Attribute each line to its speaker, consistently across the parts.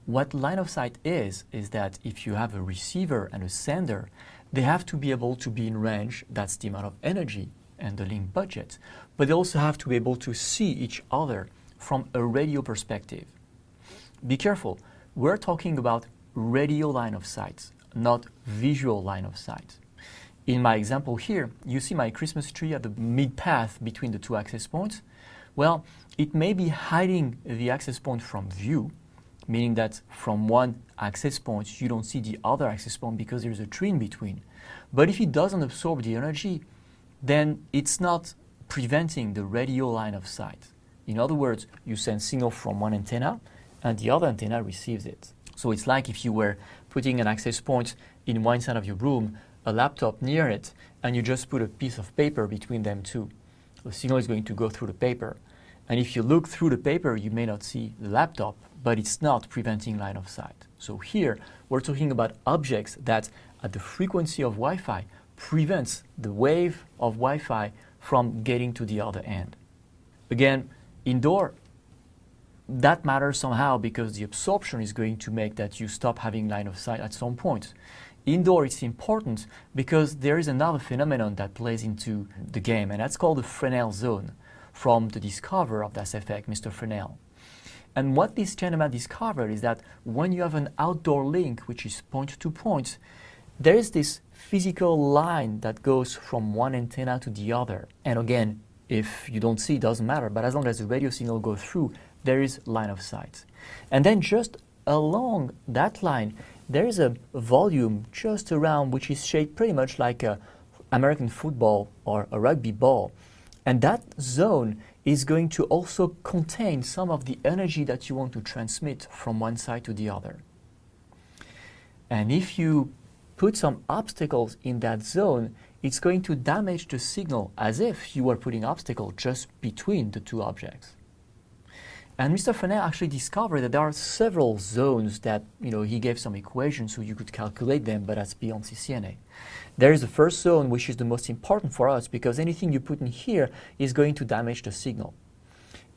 Speaker 1: What line of sight is that if you have a receiver and a sender, they have to be able to be in range, that's the amount of energy and the link budget, but they also have to be able to see each other from a radio perspective. Be careful, we're talking about radio line of sight, not visual line of sight. In my example here, you see my Christmas tree at the mid-path between the two access points. Well, it may be hiding the access point from view, meaning that from one access point you don't see the other access point because there's a tree in between. But if it doesn't absorb the energy, then it's not preventing the radio line of sight. In other words, you send signal from one antenna and the other antenna receives it. So it's like if you were putting an access point in one side of your room, a laptop near it, and you just put a piece of paper between them two. The signal is going to go through the paper. And if you look through the paper, you may not see the laptop, but it's not preventing line of sight. So here, we're talking about objects that at the frequency of Wi-Fi prevents the wave of Wi-Fi from getting to the other end. Again, indoor, that matters somehow because the absorption is going to make that you stop having line of sight at some point. Indoor, it's important because there is another phenomenon that plays into the game, and that's called the Fresnel zone, from the discoverer of this effect, Mr. Fresnel. And what this gentleman discovered is that when you have an outdoor link, which is point to point, there is this physical line that goes from one antenna to the other. And again, if you don't see, it doesn't matter, but as long as the radio signal goes through, there is line of sight. And then just along that line, there is a volume just around which is shaped pretty much like an American football or a rugby ball. And that zone is going to also contain some of the energy that you want to transmit from one side to the other. And if you put some obstacles in that zone, it's going to damage the signal as if you were putting obstacles just between the two objects. And Mr. Fresnel actually discovered that there are several zones that, he gave some equations so you could calculate them, but that's beyond CCNA. There is the first zone, which is the most important for us because anything you put in here is going to damage the signal.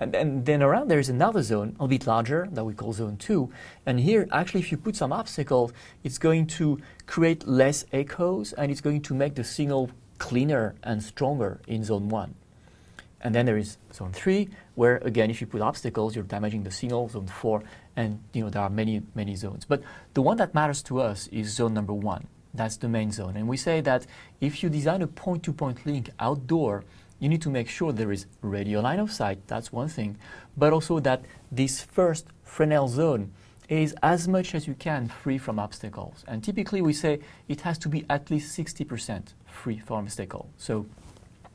Speaker 1: And then around there is another zone, a bit larger, that we call zone 2. And here, actually, if you put some obstacles, it's going to create less echoes and it's going to make the signal cleaner and stronger in zone 1. And then there is zone 3, where again, if you put obstacles, you're damaging the signal, zone 4, and there are many, many zones. But the one that matters to us is zone number 1. That's the main zone. And we say that if you design a point-to-point link outdoor, you need to make sure there is radio line of sight, that's one thing, but also that this first Fresnel zone is as much as you can free from obstacles. And typically we say it has to be at least 60% free from obstacles. So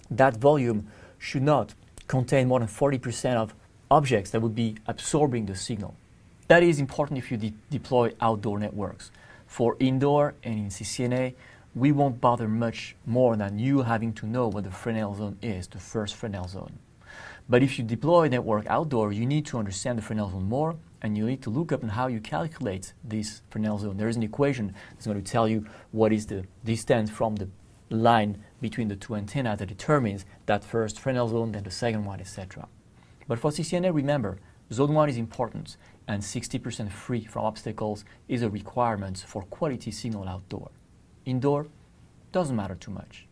Speaker 1: that volume should not contain more than 40% of objects that would be absorbing the signal. That is important if you deploy outdoor networks. For indoor and in CCNA, we won't bother much more than you having to know what the Fresnel zone is, the first Fresnel zone. But if you deploy a network outdoor, you need to understand the Fresnel zone more, and you need to look up on how you calculate this Fresnel zone. There is an equation that's going to tell you what is the distance from the line between the two antennas that determines that first Fresnel zone, then the second one, etc. But for CCNA, remember, zone 1 is important, and 60% free from obstacles is a requirement for quality signal outdoor. Indoor doesn't matter too much.